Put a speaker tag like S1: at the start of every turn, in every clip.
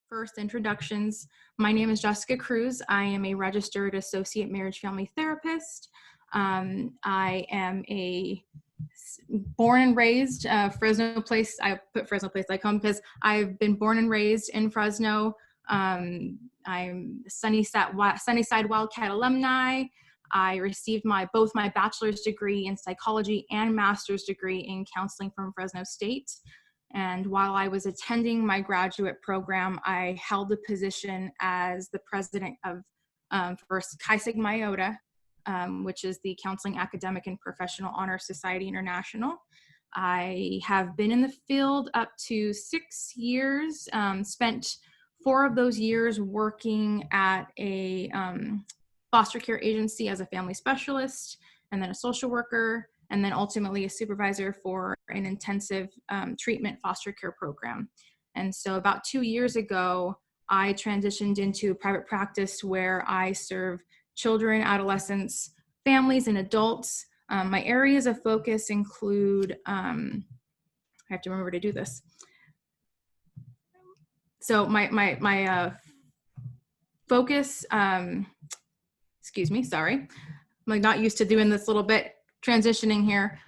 S1: First, introductions. My name is Jessica Cruz. I am a registered associate marriage family therapist. I am a born and raised Fresno place. I put Fresno place I come because I've been born and raised in Fresno. I'm Sunnyside Wildcat alumni. I received both my bachelor's degree in psychology and master's degree in counseling from Fresno State. And while I was attending my graduate program, I held a position as the president of first Chi Sigma Iota, which is the Counseling Academic and Professional Honor Society International. I have been in the field up to 6 years, spent 4 of those years working at a foster care agency as a family specialist, and then a social worker, and then ultimately a supervisor for an intensive treatment foster care program. And so about 2 years ago, I transitioned into private practice where I serve children, adolescents, families, and adults. My areas of focus include, I have to remember to do this. So my focus, excuse me, sorry. I'm like not used to doing this little bit, transitioning here.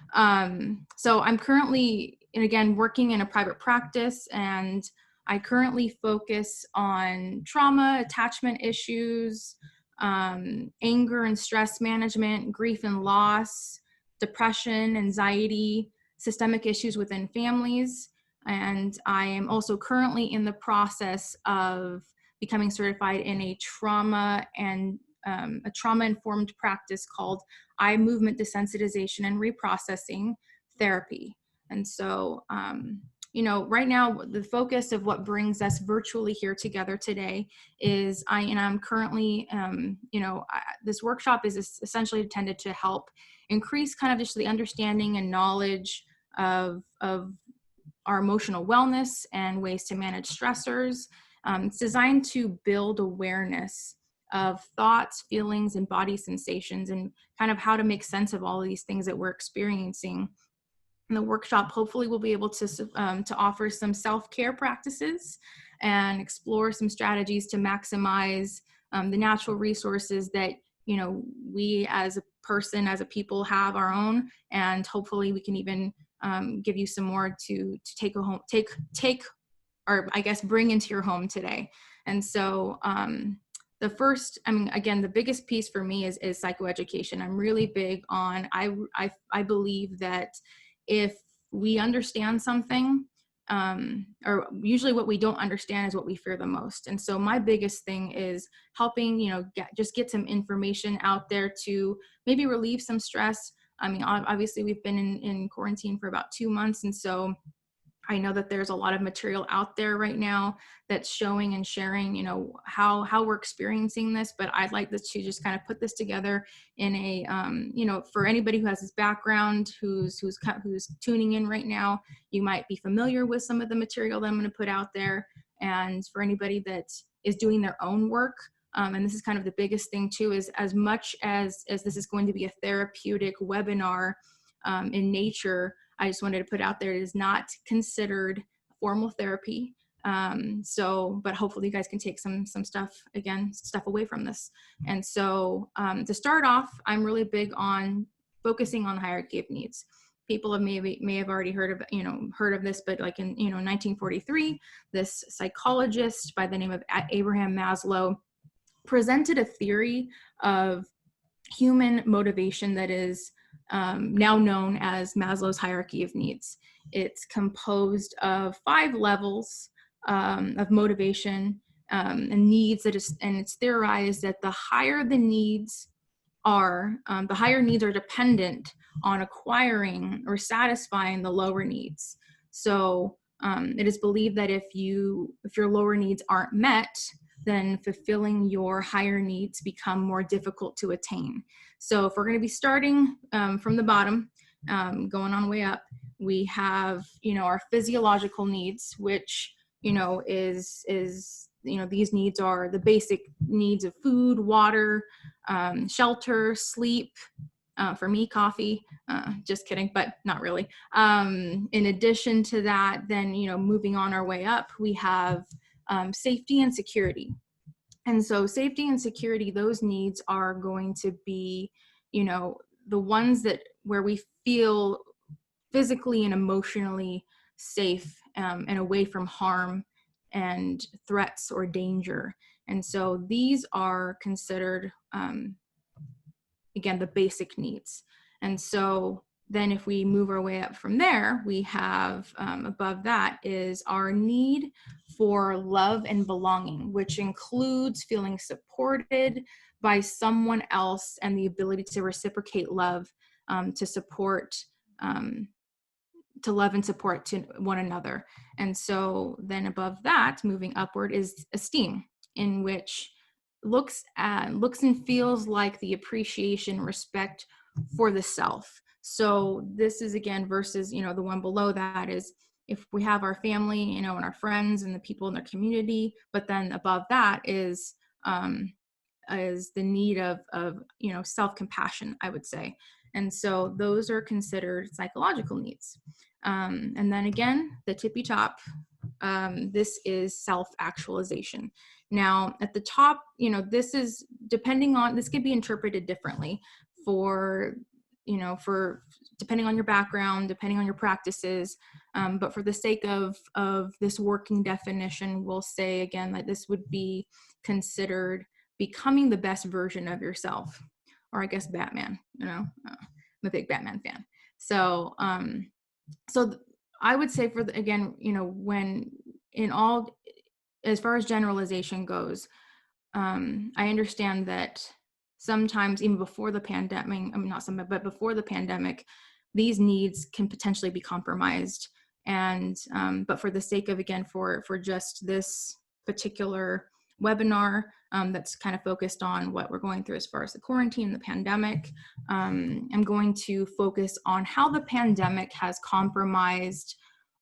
S1: So I'm currently, and again, working in a private practice, and I currently focus on trauma, attachment issues, anger and stress management, grief and loss, depression, anxiety, systemic issues within families. And I am also currently in the process of becoming certified in a trauma-informed practice called eye movement desensitization and reprocessing therapy. And so, you know, right now, the focus of what brings us virtually here together today is I'm currently, this workshop is essentially intended to help increase kind of just the understanding and knowledge of our emotional wellness and ways to manage stressors. It's designed to build awareness of thoughts, feelings, and body sensations, and kind of how to make sense of all of these things that we're experiencing. And the workshop hopefully will be able to offer some self-care practices and explore some strategies to maximize the natural resources that, you know, we as a person, as a people have our own, and hopefully we can even give you some more to take or I guess bring into your home today. And so the first, again, the biggest piece for me is psychoeducation. I'm really big on, I believe that if we understand something, or usually what we don't understand is what we fear the most. And so my biggest thing is helping, you know, get some information out there to maybe relieve some stress. I mean, obviously we've been in quarantine for about 2 months. And so I know that there's a lot of material out there right now that's showing and sharing, you know, how we're experiencing this, but I'd like to just kind of put this together in a, you know, for anybody who has this background, who's tuning in right now, you might be familiar with some of the material that I'm going to put out there. And for anybody that is doing their own work, and this is kind of the biggest thing too, is as much as this is going to be a therapeutic webinar in nature, I just wanted to put out there, it is not considered formal therapy. But hopefully you guys can take some stuff away from this. And so to start off, I'm really big on focusing on the hierarchy of needs. People may have already heard of this, but like in 1943, this psychologist by the name of Abraham Maslow presented a theory of human motivation that is now known as Maslow's hierarchy of needs. It's composed of 5 levels of motivation and needs, and it's theorized that the higher the needs are, the higher needs are dependent on acquiring or satisfying the lower needs. So it is believed that if your lower needs aren't met, then fulfilling your higher needs become more difficult to attain. So if we're going to be starting from the bottom, going on way up, we have, our physiological needs, which, is these needs are the basic needs of food, water, shelter, sleep, for me, coffee, just kidding, but not really. In addition to that, then, moving on our way up, we have safety and security. And so safety and security, those needs are going to be, you know, the ones that where we feel physically and emotionally safe, and away from harm and threats or danger. And so these are considered, again, the basic needs. And so then if we move our way up from there, we have, above that is our need for love and belonging, which includes feeling supported by someone else and the ability to reciprocate love, to support, to love and support to one another. And so then above that, moving upward, is esteem, in which looks and feels like the appreciation, respect for the self. So this is, again, versus, you know, the one below that is if we have our family, you know, and our friends and the people in their community, but then above that is the need of you know, self-compassion, I would say. And so those are considered psychological needs. And then again, the tippy top, this is self-actualization. Now at the top, you know, this is depending on, this could be interpreted differently for, you know, for depending on your background, depending on your practices. But for the sake of this working definition, we'll say again that this would be considered becoming the best version of yourself, or I guess Batman, you know, I'm a big Batman fan. So, I would say for the, again, you know, when in all, as far as generalization goes, I understand that sometimes even before the pandemic, I mean, not some, but before the pandemic, these needs can potentially be compromised. And, but for the sake of, again, for just this particular webinar, that's kind of focused on what we're going through as far as the quarantine and the pandemic, I'm going to focus on how the pandemic has compromised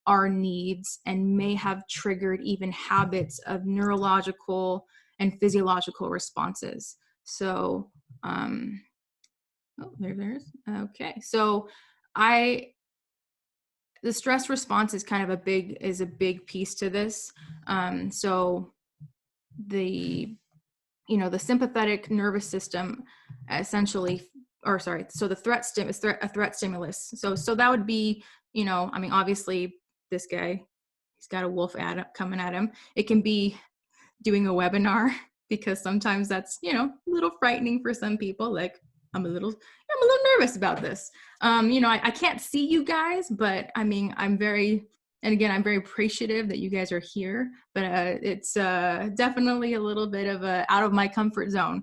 S1: our needs and may have triggered even habits of neurological and physiological responses. So, oh, there's, okay. So the stress response is kind of a big piece to this. So the, you know, the sympathetic nervous system essentially, or sorry, so the a threat stimulus. So that would be, you know, I mean, obviously this guy, he's got a wolf coming at him. It can be doing a webinar, because sometimes that's, you know, a little frightening for some people. Like I'm a little nervous about this. You know, I can't see you guys, but I mean, I'm very appreciative that you guys are here, but it's definitely a little bit of out of my comfort zone.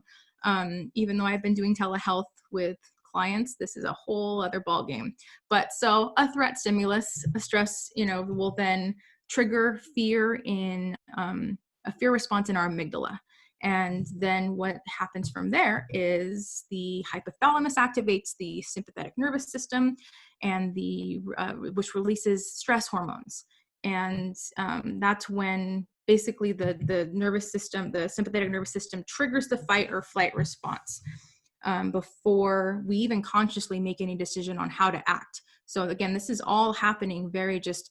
S1: Even though I've been doing telehealth with clients, this is a whole other ball game. But so a threat stimulus, a stress, you know, will then trigger fear in a fear response in our amygdala. And then what happens from there is the hypothalamus activates the sympathetic nervous system, and which releases stress hormones. And that's when basically the nervous system, the sympathetic nervous system, triggers the fight or flight response, before we even consciously make any decision on how to act. So again, this is all happening very just,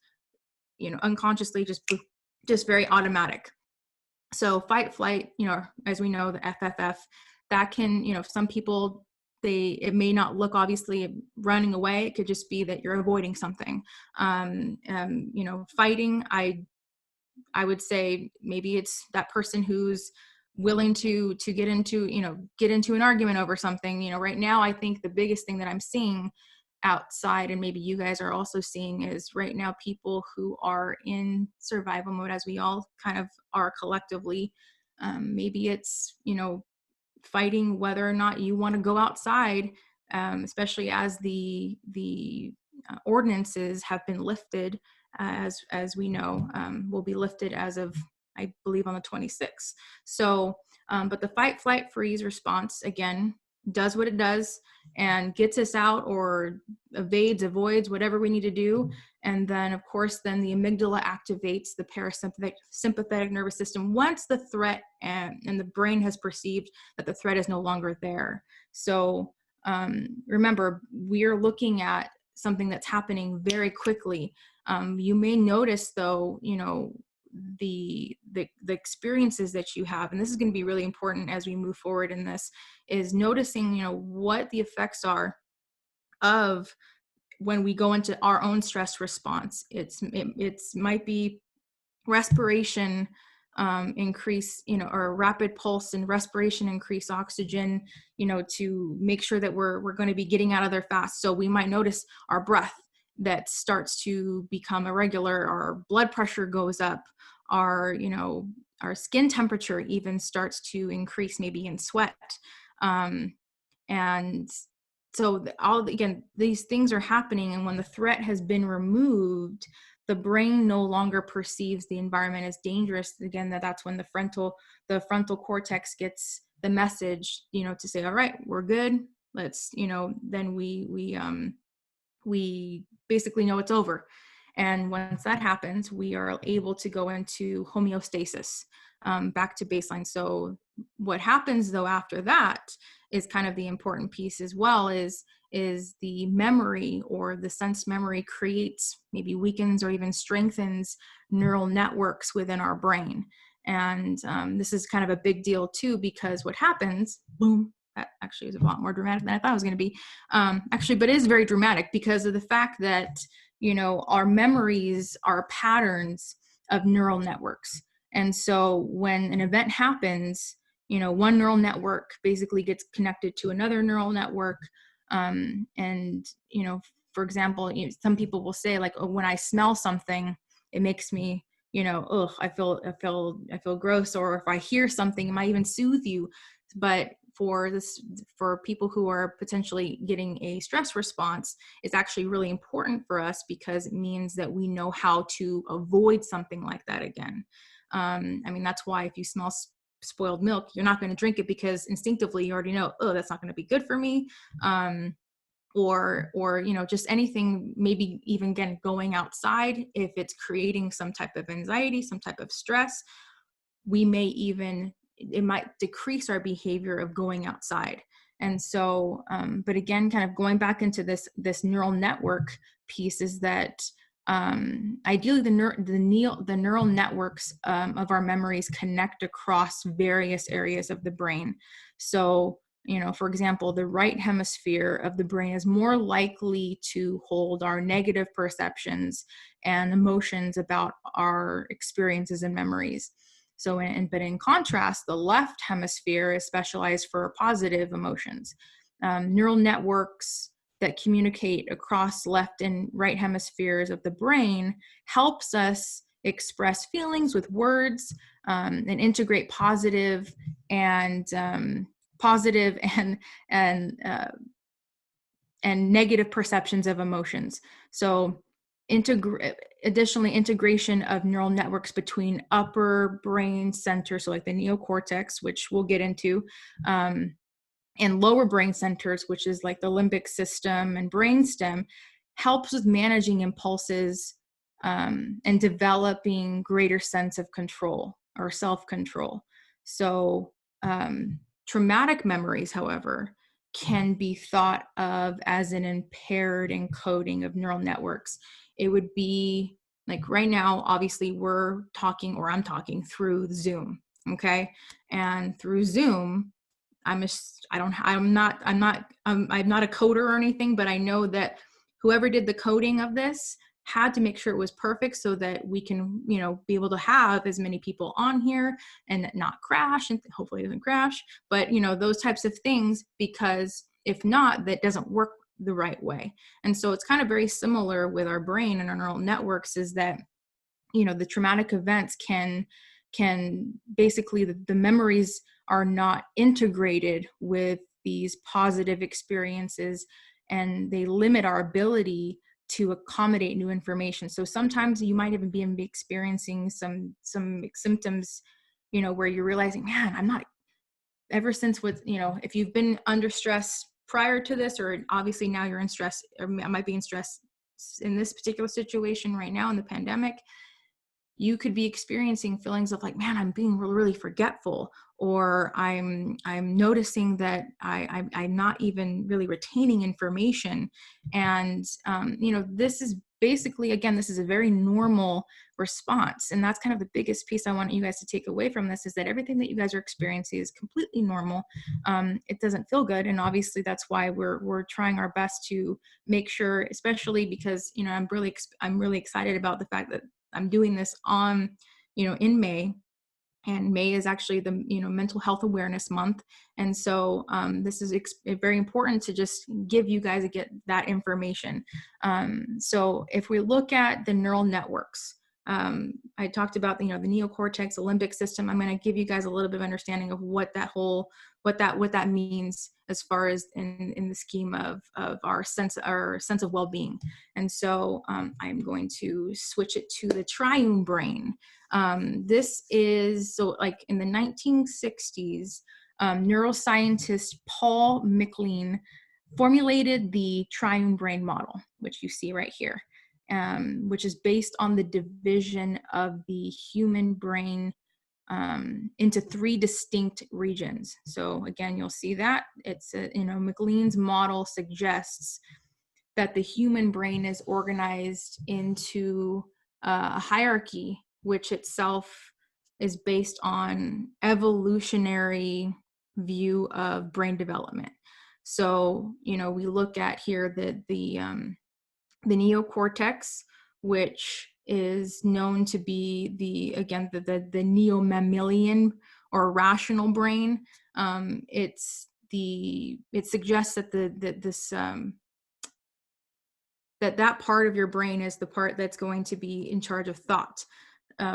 S1: you know, unconsciously, just very automatic. So fight, flight, you know, as we know, the FFF, that can, you know, some people, it may not look obviously running away. It could just be that you're avoiding something. You know, fighting, I would say maybe it's that person who's willing to get into an argument over something. You know, right now, I think the biggest thing that I'm seeing outside, and maybe you guys are also seeing, is right now people who are in survival mode, as we all kind of are collectively. Maybe it's, you know, fighting whether or not you want to go outside, especially as the ordinances have been lifted, as we know, will be lifted as of, I believe, on the 26th. So, but the fight, flight, freeze response, again, does what it does and gets us out, or avoids whatever we need to do. And then, of course, then the amygdala activates the sympathetic nervous system once the threat and the brain has perceived that the threat is no longer there. So remember, we're looking at something that's happening very quickly. You may notice, though, you know, the experiences that you have, and this is going to be really important as we move forward in this, is noticing, what the effects are of when we go into our own stress response. It might be respiration increase, or rapid pulse and respiration increase oxygen, to make sure that we're going to be getting out of there fast. So we might notice our breath that starts to become irregular, our blood pressure goes up, our skin temperature even starts to increase, maybe in sweat. And so again, these things are happening, and when the threat has been removed, the brain no longer perceives the environment as dangerous. Again, that's when the frontal cortex gets the message, to say, all right, we're good. Let's, then we basically know it's over. And once that happens, we are able to go into homeostasis, back to baseline. So what happens though after that is kind of the important piece as well, is the memory, or the sense memory creates, maybe weakens or even strengthens neural networks within our brain. And this is kind of a big deal too, because what happens, boom, that actually is a lot more dramatic than I thought it was going to be. But it is very dramatic because of the fact that, our memories are patterns of neural networks. And so when an event happens, one neural network basically gets connected to another neural network. And, for example, some people will say, like, oh, when I smell something, it makes me, I feel gross. Or if I hear something, it might even soothe you. But for people who are potentially getting a stress response, it's actually really important for us, because it means that we know how to avoid something like that again. That's why if you smell spoiled milk, you're not going to drink it, because instinctively you already know, oh, that's not going to be good for me. Or just anything, maybe even again going outside, if it's creating some type of anxiety, some type of stress, it might decrease our behavior of going outside. And so, but again, kind of going back into this neural network piece, is that ideally the neural networks of our memories connect across various areas of the brain. So, for example, the right hemisphere of the brain is more likely to hold our negative perceptions and emotions about our experiences and memories. So, but in contrast, the left hemisphere is specialized for positive emotions. Neural networks that communicate across left and right hemispheres of the brain helps us express feelings with words, and integrate positive and negative perceptions of emotions. So additionally, integration of neural networks between upper brain centers, so like the neocortex, which we'll get into, and lower brain centers, which is like the limbic system and brainstem, helps with managing impulses, and developing greater sense of control or self-control. So traumatic memories, however, can be thought of as an impaired encoding of neural networks. It would be like right now, obviously I'm talking through Zoom. Okay. And through Zoom, I'm not a coder or anything, but I know that whoever did the coding of this had to make sure it was perfect so that we can, be able to have as many people on here and not crash, and hopefully it doesn't crash, but those types of things, because if not, that doesn't work the right way. And so it's kind of very similar with our brain and our neural networks, is that, the traumatic events can basically, the memories are not integrated with these positive experiences, and they limit our ability to accommodate new information. So sometimes you might even be experiencing some symptoms, where you're realizing, man, I'm not, ever since if you've been under stress prior to this, or obviously now you're in stress, or I might be in stress in this particular situation right now in the pandemic, you could be experiencing feelings of like, man, I'm being really, really forgetful, or I'm noticing that I'm not even really retaining information. And, this is basically, again, this is a very normal response. And that's kind of the biggest piece I want you guys to take away from this, is that everything that you guys are experiencing is completely normal. It doesn't feel good. And obviously that's why we're trying our best to make sure, especially because, you know, I'm really excited about the fact that I'm doing this on, you know, in May. And May is actually the, you know, mental health awareness month. And so this is very important to just give you guys get that information. So if we look at the neural networks, I talked about, you know, the neocortex, the limbic system. I'm going to give you guys a little bit of understanding of what that means as far as in the scheme of our sense of well-being. And so I'm going to switch it to the triune brain. This is, so like in the 1960s, neuroscientist Paul MacLean formulated the triune brain model, which you see right here, which is based on the division of the human brain into 3 distinct regions. So again, you'll see that it's you know, MacLean's model suggests that the human brain is organized into a hierarchy, which itself is based on evolutionary view of brain development. So, you know, we look at here the neocortex, which is known to be the neo-mammalian or rational brain. It suggests that that part of your brain is the part that's going to be in charge of thought,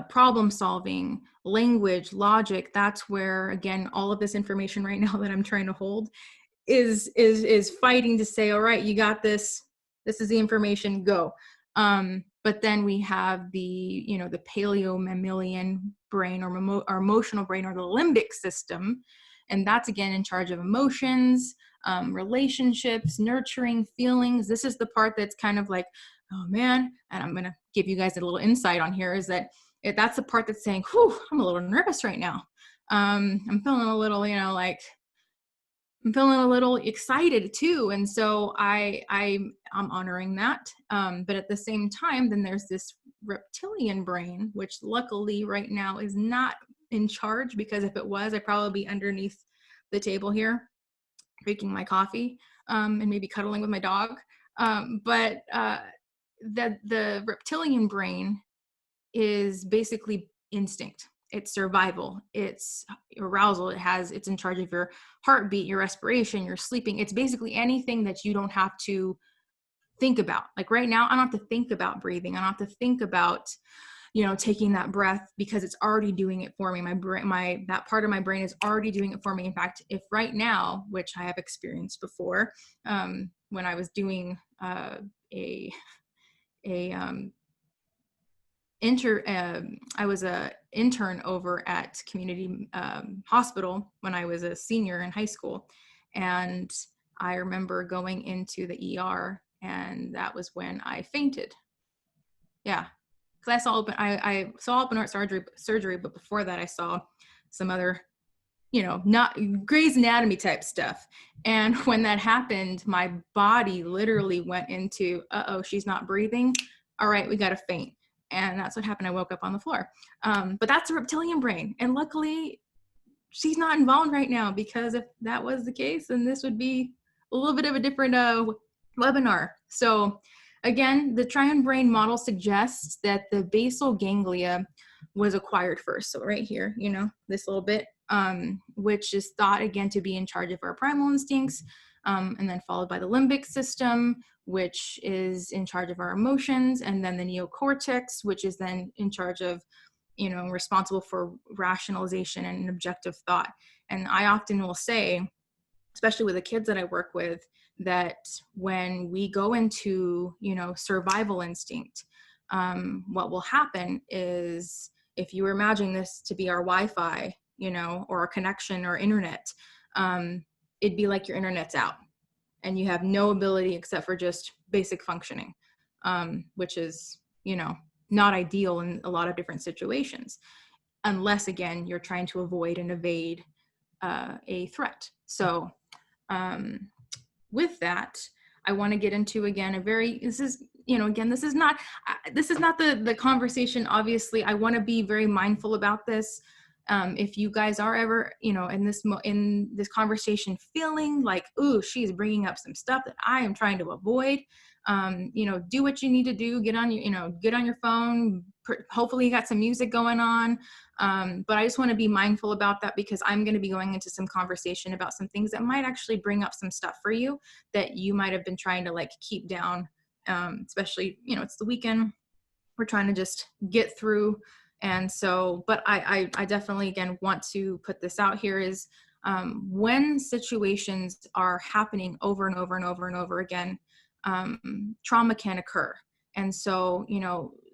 S1: problem solving, language, logic. That's where, again, all of this information right now that I'm trying to hold is fighting to say, all right, you got this. This is the information, go. But then we have the, you know, the paleo-mammalian brain or our emotional brain, or the limbic system. And that's, again, in charge of emotions, relationships, nurturing, feelings. This is the part that's kind of like, oh man, and I'm going to give you guys a little insight on here, is that that's the part that's saying, whew, I'm a little nervous right now. I'm feeling a little, you know, like, I'm feeling a little excited too. And so I'm honoring that. But at the same time, then there's this reptilian brain, which luckily right now is not in charge, because if it was, I'd probably be underneath the table here, drinking my coffee, and maybe cuddling with my dog. But the reptilian brain is basically instinct. It's survival, it's arousal, it's in charge of your heartbeat, your respiration, your sleeping. It's basically anything that you don't have to think about. Like right now, I don't have to think about breathing. I don't have to think about, you know, taking that breath, because it's already doing it for me. That part of my brain is already doing it for me. In fact, if right now, which I have experienced before, when I was doing I was an intern over at community hospital when I was a senior in high school. And I remember going into the ER, and that was when I fainted. Yeah. Because I saw open heart surgery, but before that I saw some other, you know, not Grey's Anatomy type stuff. And when that happened, my body literally went into, uh-oh, she's not breathing. All right, we got to faint. And that's what happened. I woke up on the floor. But that's a reptilian brain. And luckily, she's not involved right now, because if that was the case, then this would be a little bit of a different webinar. So again, the triune brain model suggests that the basal ganglia was acquired first. So right here, you know, this little bit, which is thought, again, to be in charge of our primal instincts, and then followed by the limbic system, which is in charge of our emotions, and then the neocortex, which is then in charge of, you know, responsible for rationalization and objective thought. And I often will say, especially with the kids that I work with, that when we go into, you know, survival instinct, what will happen is, if you were imagining this to be our Wi-Fi, you know, or our connection or internet, it'd be like your internet's out and you have no ability except for just basic functioning, which is, you know, not ideal in a lot of different situations, unless, again, you're trying to avoid and evade a threat. So with that, I want to get into, again, this is, again, this is not the conversation. Obviously, I want to be very mindful about this. If you guys are ever, in this conversation feeling like, ooh, she's bringing up some stuff that I am trying to avoid, do what you need to do. Get on your phone. Hopefully you got some music going on. But I just want to be mindful about that, because I'm going to be going into some conversation about some things that might actually bring up some stuff for you that you might have been trying to like keep down. Especially, it's the weekend. We're trying to just get through. And so, but I definitely, again, want to put this out here is, when situations are happening over and over and over and over again, trauma can occur. And so,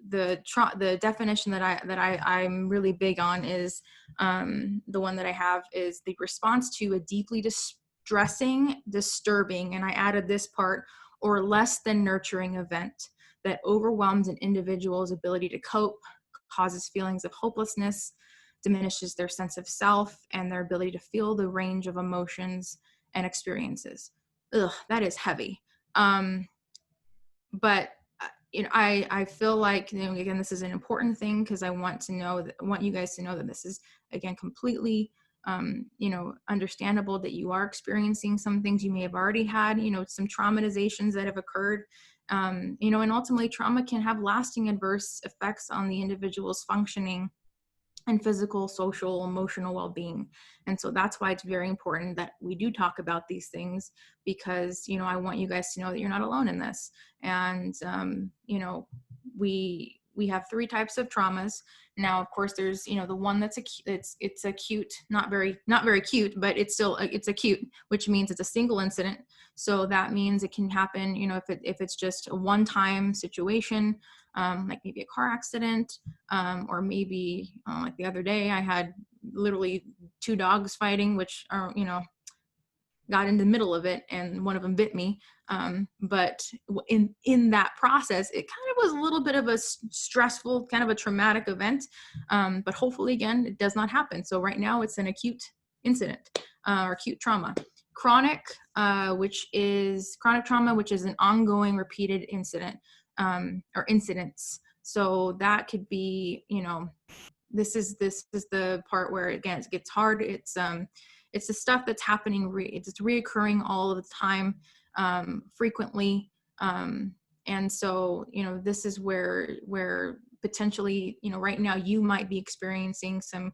S1: the definition that I'm really big on is, the one that I have is the response to a deeply distressing, disturbing, and I added this part, or less than nurturing event that overwhelms an individual's ability to cope, causes feelings of hopelessness, diminishes their sense of self, and their ability to feel the range of emotions and experiences. Ugh, that is heavy. But I feel like, again, this is an important thing, because I want you guys to know that this is, again, completely understandable, that you are experiencing some things. You may have already had, some traumatizations that have occurred, and ultimately trauma can have lasting adverse effects on the individual's functioning and physical, social, emotional well-being. And so that's why it's very important that we do talk about these things, because, I want you guys to know that you're not alone in this. And, we have 3 types of traumas. Now, of course, there's, the one that's it's acute, not very cute, but it's still, it's acute, which means it's a single incident. So that means it can happen, if it's just a one-time situation, like maybe a car accident, or maybe like the other day I had literally 2 dogs fighting, which are, got in the middle of it, and one of them bit me. But in that process, it kind of was a little bit of a stressful, kind of a traumatic event. But hopefully, again, it does not happen. So right now it's an acute incident, or acute trauma. Chronic trauma, which is an ongoing repeated incident, or incidents. So that could be, this is the part where, again, it gets hard. It's the stuff that's happening, it's reoccurring all of the time, frequently. And so, this is where potentially, right now you might be experiencing some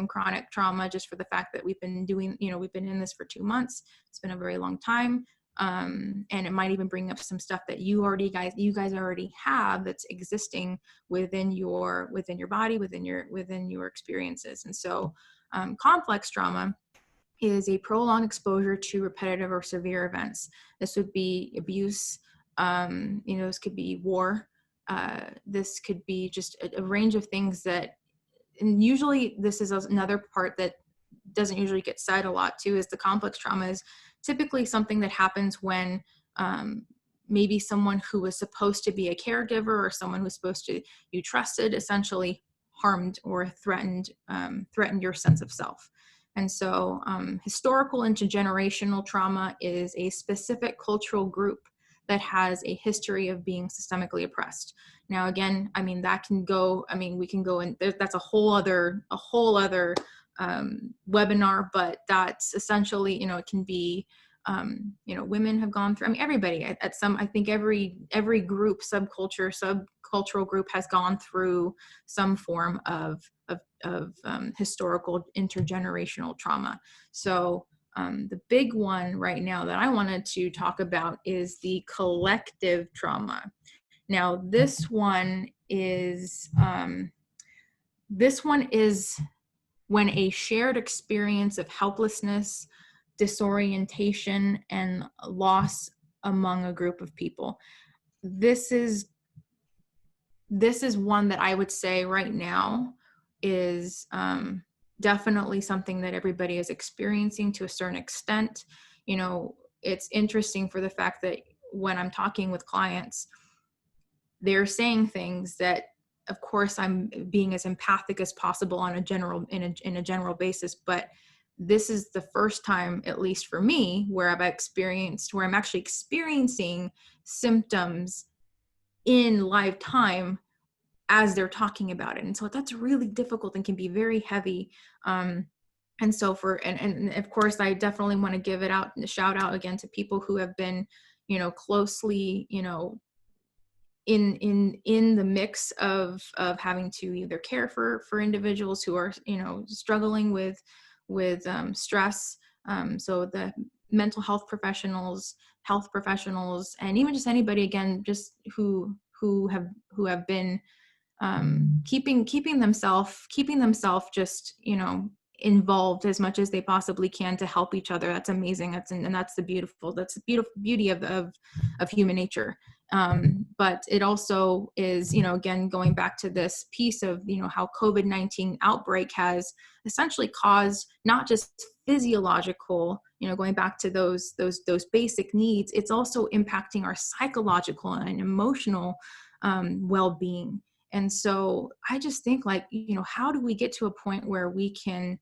S1: chronic trauma, just for the fact that we've been in this for 2 months. It's been a very long time. And it might even bring up some stuff that you guys already have, that's existing within your body, within your experiences. And so, complex trauma is a prolonged exposure to repetitive or severe events. This would be abuse. This could be war. This could be just a range of things that, and usually this is another part that doesn't usually get said a lot too, is the complex trauma is typically something that happens when, maybe someone who was supposed to be a caregiver, or someone who's supposed to, you trusted, essentially harmed or threatened your sense of self. And so, historical intergenerational trauma is a specific cultural group that has a history of being systemically oppressed. Now, again, that can go, we can go in, that's a whole other webinar, but that's essentially, it can be, women have gone through, everybody I think every group, subcultural group has gone through some form of historical intergenerational trauma. So the big one right now that I wanted to talk about is the collective trauma. Now, this one is when a shared experience of helplessness, disorientation, and loss among a group of people. This is one that I would say right now is definitely something that everybody is experiencing to a certain extent. It's interesting for the fact that when I'm talking with clients, they're saying things that, of course, I'm being as empathic as possible on in a general basis, but this is the first time, at least for me, where I'm actually experiencing symptoms in live time as they're talking about it. And so that's really difficult and can be very heavy. And so and of course, I definitely want to give it out, a shout out again to people who have been, closely, in the mix of having to either care for individuals who are, struggling with stress. So the mental health professionals, and even just anybody, again, just who have been keeping themselves just, involved as much as they possibly can to help each other. That's amazing. That's the beautiful beauty of human nature. But it also is, again, going back to this piece of, how COVID-19 outbreak has essentially caused not just physiological, going back to those basic needs, it's also impacting our psychological and emotional well-being. And so I just think, like, how do we get to a point where we can,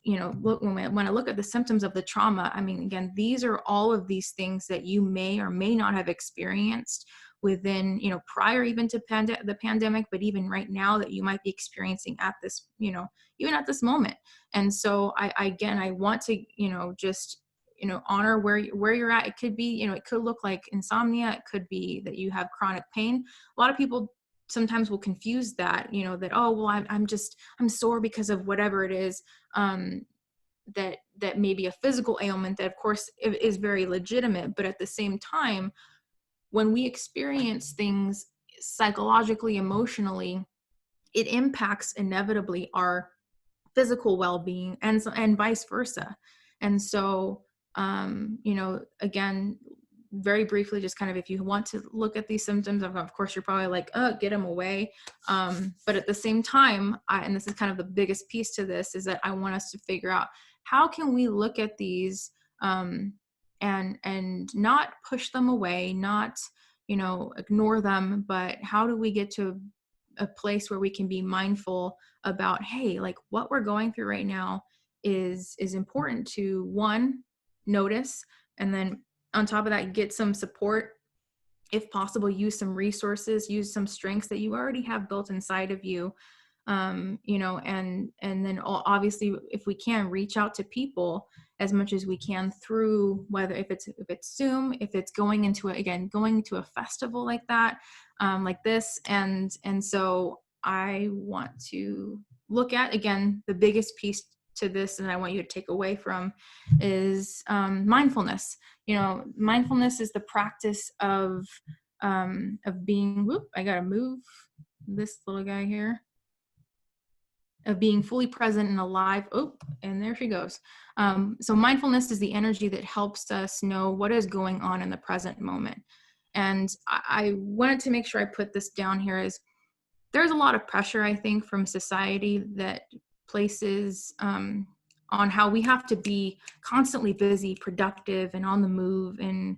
S1: look, when I look at the symptoms of the trauma, I mean, again, these are all of these things that you may or may not have experienced within, prior even to the pandemic, but even right now that you might be experiencing at this, even at this moment. And so I want to, just, honor where you're at. It could be, it could look like insomnia. It could be that you have chronic pain. A lot of people sometimes will confuse that, that, oh, well, I'm sore because of whatever it is, that may be a physical ailment that of course is very legitimate. But at the same time, when we experience things psychologically, emotionally, it impacts inevitably our physical well-being, and vice versa. And so, again, very briefly, just kind of, if you want to look at these symptoms, of course, you're probably like, oh, get them away. But at the same time, and this is kind of the biggest piece to this, is that I want us to figure out, how can we look at these, and not push them away, not, ignore them, but how do we get to a place where we can be mindful about, hey, like, what we're going through right now is important to, one, notice, and then on top of that, get some support. If possible, use some resources, use some strengths that you already have built inside of you. And then obviously, if we can, reach out to people as much as we can through, whether if it's Zoom, if it's going to a festival like that, like this. And so I want to look at, again, the biggest piece to this, and I want you to take away from, is mindfulness. Mindfulness is the practice of being, I gotta move this little guy here, of being fully present and alive. Oh, and there she goes. So mindfulness is the energy that helps us know what is going on in the present moment. And I wanted to make sure I put this down here, is there's a lot of pressure, I think, from society that places on how we have to be constantly busy, productive, and on the move. And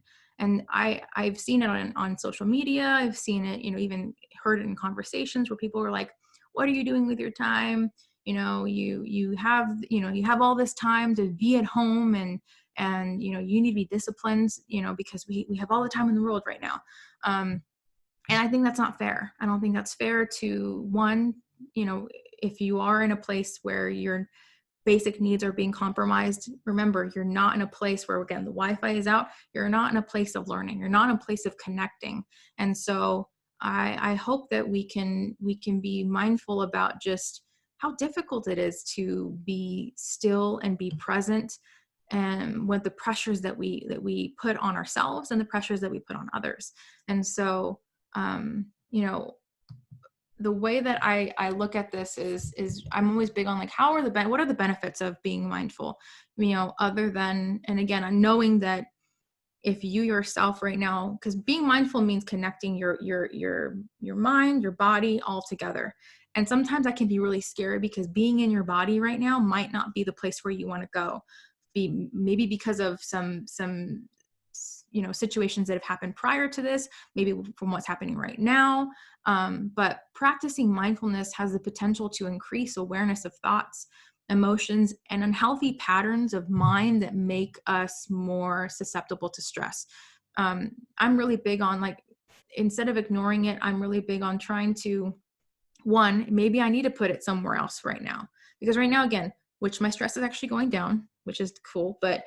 S1: I've seen it on social media. I've seen it, even heard it in conversations where people are like, what are you doing with your time? You have all this time to be at home, and you need to be disciplined, because we have all the time in the world right now. And I think that's not fair. I don't think that's fair to, one, if you are in a place where your basic needs are being compromised, remember, you're not in a place where, again, the Wi-Fi is out. You're not in a place of learning. You're not in a place of connecting. And so I hope that we can be mindful about just how difficult it is to be still and be present, and with the pressures that we put on ourselves and the pressures that we put on others. And so, the way that I look at this is I'm always big on, like, what are the benefits of being mindful, other than, and again, I'm knowing that if you yourself right now, because being mindful means connecting your mind, your body, all together. And sometimes that can be really scary, because being in your body right now might not be the place where you want to go. Maybe because of some situations that have happened prior to this, maybe from what's happening right now. But practicing mindfulness has the potential to increase awareness of thoughts, emotions, and unhealthy patterns of mind that make us more susceptible to stress. I'm really big on, like, instead of ignoring it, I'm really big on trying to, one, maybe I need to put it somewhere else right now, because right now, again, which my stress is actually going down, which is cool, but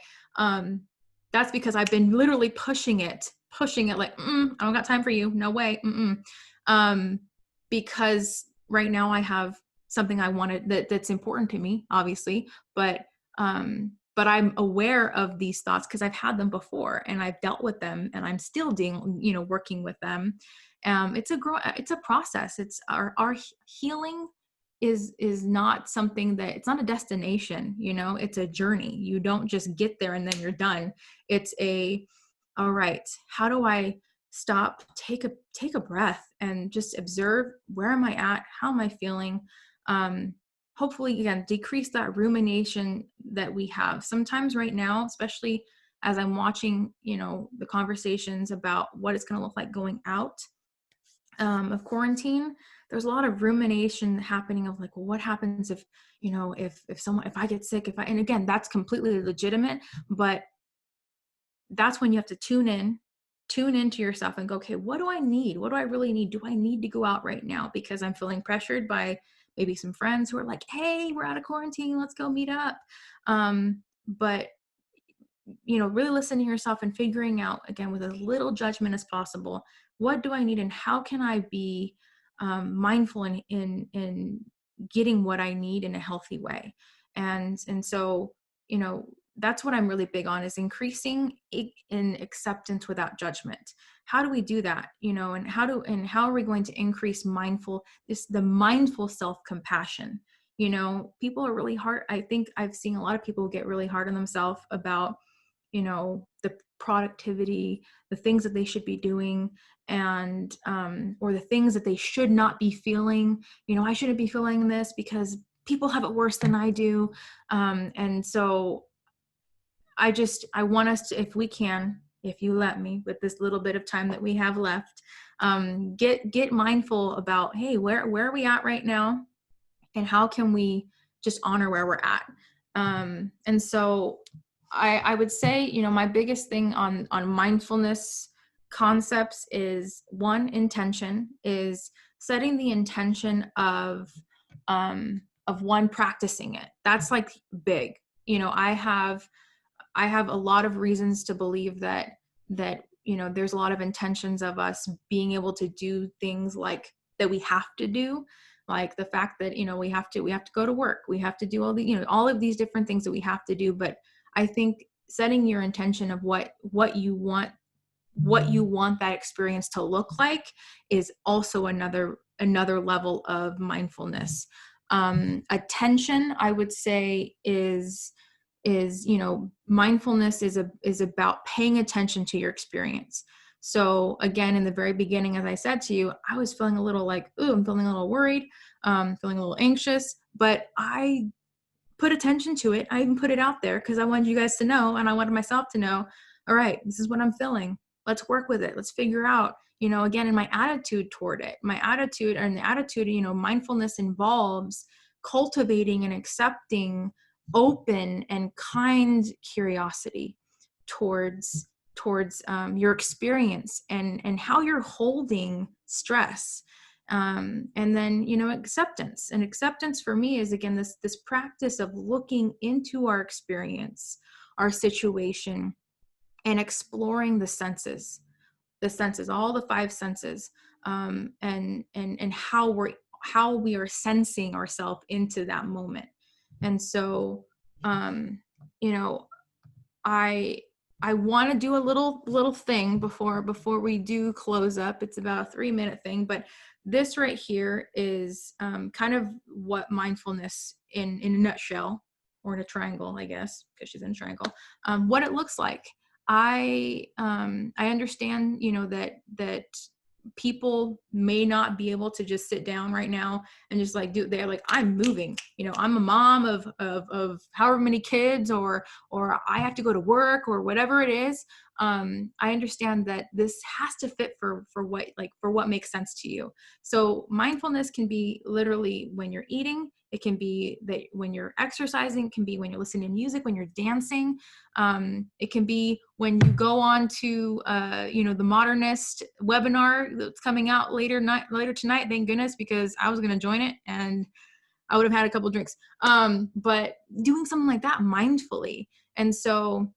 S1: that's because I've been literally pushing it like, I don't got time for you, no way, because right now I have something I wanted that's important to me, obviously, but I'm aware of these thoughts because I've had them before and I've dealt with them, and I'm still working with them. It's a process. It's our healing is not something that, it's not a destination, it's a journey. You don't just get there and then you're done. It's all right, how do I stop, take a breath and just observe, where am I at? How am I feeling? Hopefully, again, decrease that rumination that we have sometimes right now, especially as I'm watching, the conversations about what it's going to look like going out of quarantine. There's a lot of rumination happening of like, well, what happens if, if I get sick, and again, that's completely legitimate, but that's when you have to tune into yourself and go, okay, what do I need? What do I really need? Do I need to go out right now because I'm feeling pressured by maybe some friends who are like, hey, we're out of quarantine, let's go meet up. But really listening to yourself and figuring out, again, with as little judgment as possible, what do I need and how can I be mindful in getting what I need in a healthy way. And so, that's what I'm really big on, is increasing in acceptance without judgment. How do we do that? And how are we going to increase the mindful self-compassion? People are really hard. I think I've seen a lot of people get really hard on themselves about, the productivity, the things that they should be doing, and or the things that they should not be feeling. I shouldn't be feeling this because people have it worse than I do. And so I want us to, if we can, if you let me, with this little bit of time that we have left, get mindful about, hey, where are we at right now? And how can we just honor where we're at? And so I would say, my biggest thing on mindfulness concepts is, one, intention, is setting the intention of one, practicing it. That's like big. I have a lot of reasons to believe that there's a lot of intentions of us being able to do things like that we have to do, like the fact that we have to go to work, we have to do all of these different things that we have to do. But I think setting your intention of what you want that experience to look like is also another level of mindfulness. Attention, I would say, is mindfulness is about paying attention to your experience. So again, in the very beginning, as I said to you, I was feeling a little like, I'm feeling a little worried, feeling a little anxious, but I put attention to it. I even put it out there because I wanted you guys to know, and I wanted myself to know, all right, this is what I'm feeling. Let's work with it. Let's figure out, again, in my attitude toward it, mindfulness involves cultivating and accepting open and kind curiosity towards your experience and how you're holding stress. And then, acceptance. And acceptance for me is, again, this practice of looking into our experience, our situation, and exploring the senses, all the five senses, and how we are sensing ourselves into that moment. And so, I want to do a little thing before we do close up. It's about a 3-minute thing, but this right here is kind of what mindfulness in a nutshell, or in a triangle, I guess, because she's in a triangle, what it looks like. I understand, that people may not be able to just sit down right now and just like they're like, I'm moving, I'm a mom of however many kids, or I have to go to work, or whatever it is. I understand that this has to fit for what makes sense to you. So mindfulness can be literally when you're eating, It can be that when you're exercising, it can be when you're listening to music, when you're dancing. It can be when you go on to, the Modernist webinar that's coming out later tonight. Thank goodness, because I was going to join it and I would have had a couple drinks. But doing something like that mindfully. And so,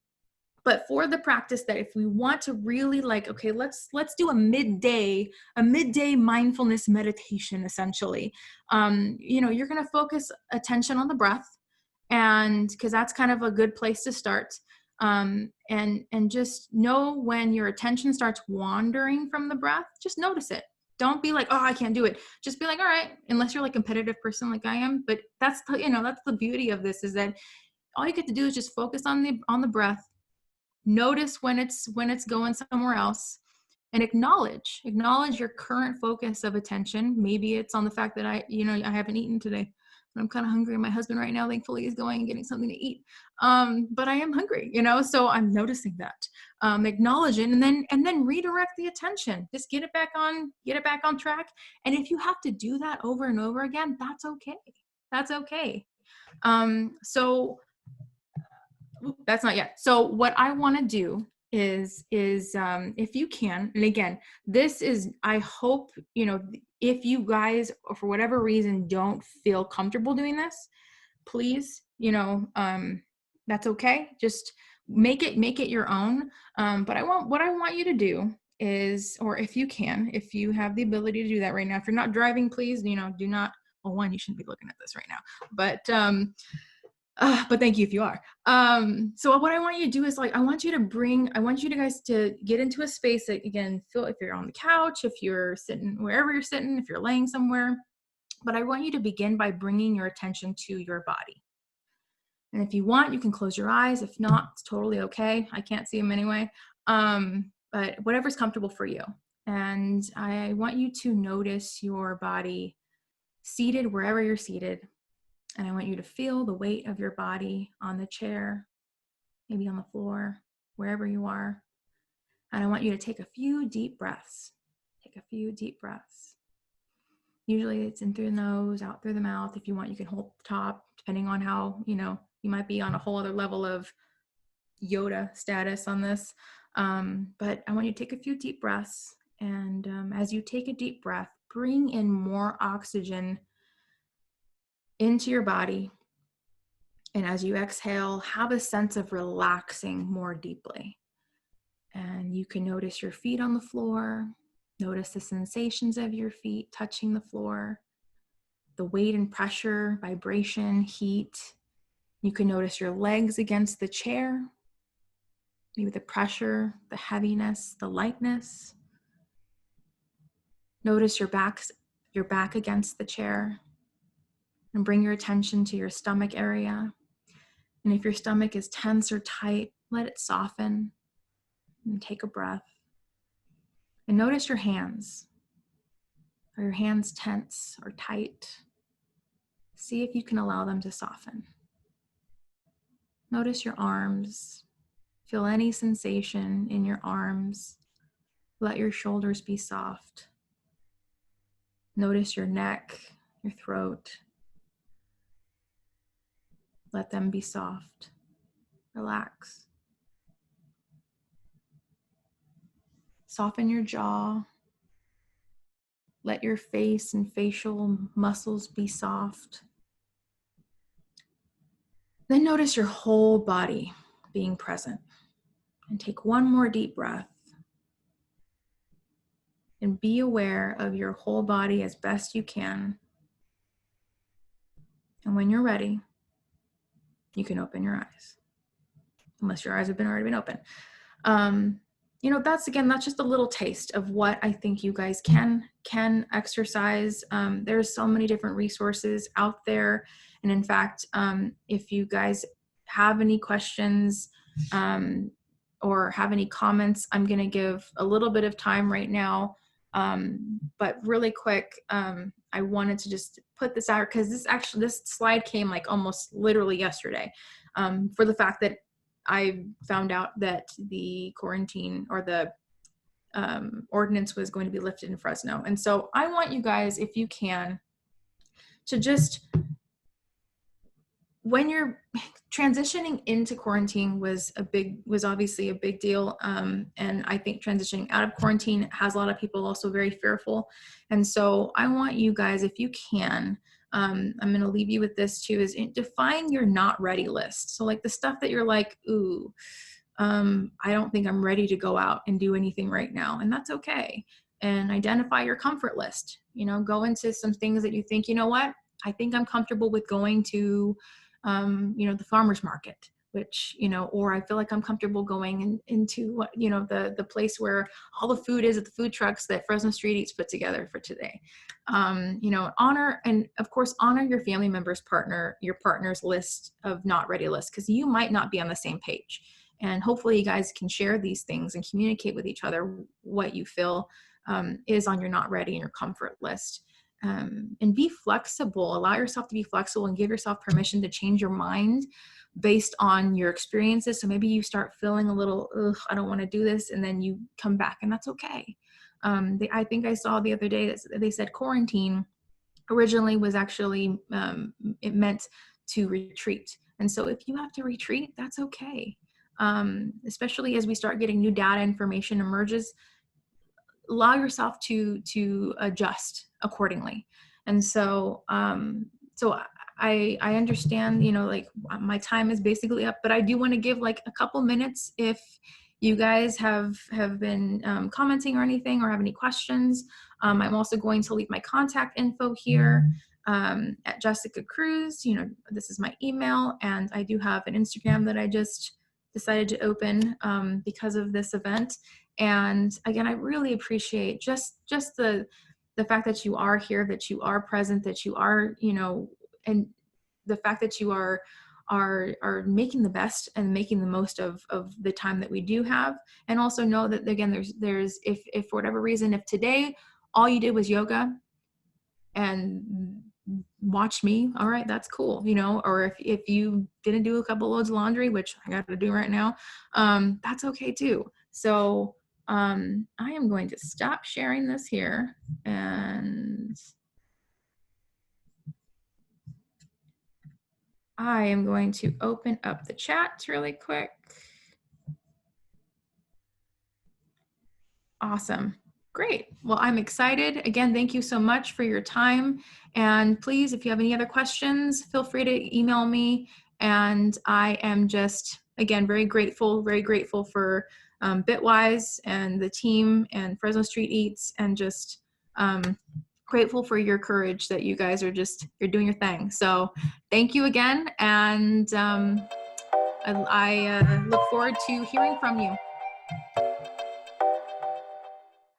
S1: but for the practice that if we want to really like, okay, let's do a midday mindfulness meditation, essentially. You're going to focus attention on the breath, and because that's kind of a good place to start. And just know when your attention starts wandering from the breath, just notice it. Don't be like, oh, I can't do it. Just be like, all right, unless you're like a competitive person like I am. But that's the beauty of this, is that all you get to do is just focus on the breath. Notice when it's going somewhere else, and acknowledge your current focus of attention. Maybe it's on the fact that I haven't eaten today. I'm kind of hungry. My husband right now, thankfully, is going and getting something to eat. But I am hungry, so I'm noticing that. Acknowledge it, and then redirect the attention. Just get it back on track. And if you have to do that over and over again, that's okay. That's okay. So that's not yet. So what I want to do is if you can, and again, this is, I hope, if you guys, or for whatever reason, don't feel comfortable doing this, please, that's okay. Just make it your own. But what I want you to do is, or if you can, if you have the ability to do that right now, if you're not driving, please, do not, well, one, you shouldn't be looking at this right now, but thank you if you are. So what I want you to do is, like, I want you guys to get into a space that, again, feel, if you're on the couch, if you're sitting wherever you're sitting, if you're laying somewhere, but I want you to begin by bringing your attention to your body. And if you want, you can close your eyes. If not, it's totally okay. I can't see them anyway. But whatever's comfortable for you. And I want you to notice your body seated wherever you're seated. And I want you to feel the weight of your body on the chair, maybe on the floor, wherever you are. And I want you to take a few deep breaths. Take a few deep breaths. Usually it's in through the nose, out through the mouth. If you want, you can hold the top, depending on how, you might be on a whole other level of Yoda status on this. But I want you to take a few deep breaths. And as you take a deep breath, bring in more oxygen into your body. And as you exhale, have a sense of relaxing more deeply. And you can notice your feet on the floor, notice the sensations of your feet touching the floor, the weight and pressure, vibration, heat. You can notice your legs against the chair, maybe the pressure, the heaviness, the lightness. Notice your back against the chair, and bring your attention to your stomach area. And if your stomach is tense or tight, let it soften, and take a breath. And notice your hands. Are your hands tense or tight? See if you can allow them to soften. Notice your arms. Feel any sensation in your arms. Let your shoulders be soft. Notice your neck, your throat. Let them be soft. Relax. Soften your jaw. Let your face and facial muscles be soft. Then notice your whole body being present. And take one more deep breath. And be aware of your whole body as best you can. And when you're ready, you can open your eyes. Unless your eyes have already been open. That's just a little taste of what I think you guys can exercise. There's so many different resources out there. And in fact, if you guys have any questions or have any comments, I'm going to give a little bit of time right now. But really quick, I wanted to just put this out because this slide came like almost literally yesterday, for the fact that I found out that the quarantine or the ordinance was going to be lifted in Fresno. And so I want you guys, if you can, to just when you're transitioning into quarantine was obviously a big deal. And I think transitioning out of quarantine has a lot of people also very fearful. And so I want you guys, if you can, I'm going to leave you with this too, is define your not ready list. So like the stuff that you're like, ooh, I don't think I'm ready to go out and do anything right now. And that's okay. And identify your comfort list, go into some things that you think, you know what, I think I'm comfortable with going to, the farmer's market, which, or I feel like I'm comfortable going into what, the place where all the food is at the food trucks that Fresno Street Eats put together for today. Honor, and of course, honor your family member's your partner's list of not ready lists, because you might not be on the same page. And hopefully you guys can share these things and communicate with each other what you feel is on your not ready and your comfort list. And be flexible. Allow yourself to be flexible and give yourself permission to change your mind based on your experiences. So maybe you start feeling a little, ugh, I don't want to do this, and then you come back, and that's okay. I think I saw the other day that they said quarantine originally was actually, it meant to retreat. And so if you have to retreat, that's okay. Especially as we start getting new data information emerges, allow yourself to adjust accordingly. And so I understand, like my time is basically up, but I do want to give like a couple minutes if you guys have been commenting or anything, or have any questions. I'm also going to leave my contact info here at Jessica Cruz. This is my email, and I do have an Instagram that I just decided to open because of this event. And again, I really appreciate just the fact that you are here, that you are present, that you are, and the fact that you are making the best and making the most of the time that we do have. And also know that, again, there's if for whatever reason, if today all you did was yoga and watch me, all right, that's cool, or if you didn't do a couple loads of laundry, which I got to do right now, that's okay too. So I am going to stop sharing this here, and I am going to open up the chat really quick. Awesome. Great. Well, I'm excited. Again, thank you so much for your time. And please, if you have any other questions, feel free to email me. And I am just, again, very grateful for Bitwise and the team and Fresno Street Eats, and just grateful for your courage that you guys are you're doing your thing. So thank you again. And I look forward to hearing from you.